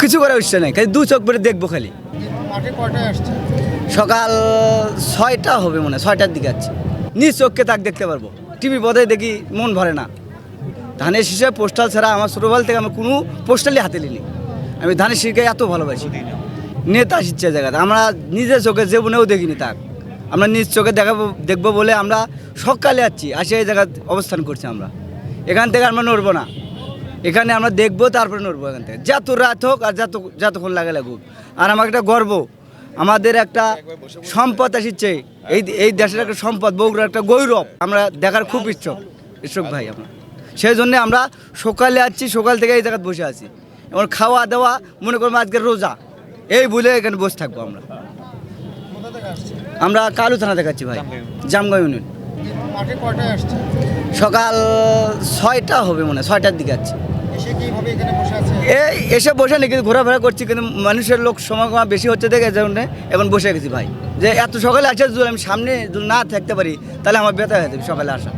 কিছু করার ইচ্ছা নেই, খালি দু চোখ ভরে দেখবো খালি। মাঠে কয়টায় আসছে? সকাল 6টা হবে মনে হয়, 6টার দিকে আছে। নিজ চোখকে তাক দেখতে পারবো, টিভি পদে দেখি মন ভরে না। ধানের শীষে পোস্টাল ছাড়া আমার ছোটোবেলা থেকে আমি কোনো পোস্টালই হাতে নিই। আমি ধানের শীষকে এত ভালোবাসি। নেতা শিক্ষা জায়গাতে আমরা নিজের চোখে জীবনেও দেখিনি তাক। আমরা নিজ চোখে দেখবো বলে আমরা সকালে আসি এই জায়গায় অবস্থান করছি। আমরা এখান থেকে আমরা নড়বো না, এখানে আমরা দেখবো তারপরে নড়বো এখান থেকে, যত রাত হোক আর যতক্ষণ লাগুক। আর আমার একটা গর্ব, আমাদের একটা সম্পদ আসছে, এই দেশের একটা সম্পদ, বগুড়ার একটা গৌরব আমরা দেখার খুব ইচ্ছুক ভাই। আমরা সেই জন্যে আমরা সকালে সকাল থেকে এই জায়গায় বসে আছি। এবং খাওয়া দাওয়া মনে করবো আজকে রোজা, এই বলে এখানে বসে থাকবো আমরা। কোথা থেকে আসছে? আমরা কালু থানা দেখাচ্ছি ভাই, জামগাঁও ইউনিয়ন। মাঠে কয়টায় আসছে? সকাল 6টা হবে মনে হয়, 6টার দিকে আছে। এসে কিভাবে এখানে বসে আছে? এসে বসে নি, কিন্তু ঘোরাফেরা করছি, কিন্তু মানুষের লোক সমাগম বেশি হচ্ছে দেখে জন্য এখন বসে গেছি ভাই। যে এত সকালে আসে যদি আমি সামনে যদি না থাকতে পারি তাহলে আমার ব্যথা হয়ে যাবে সকালে আসা।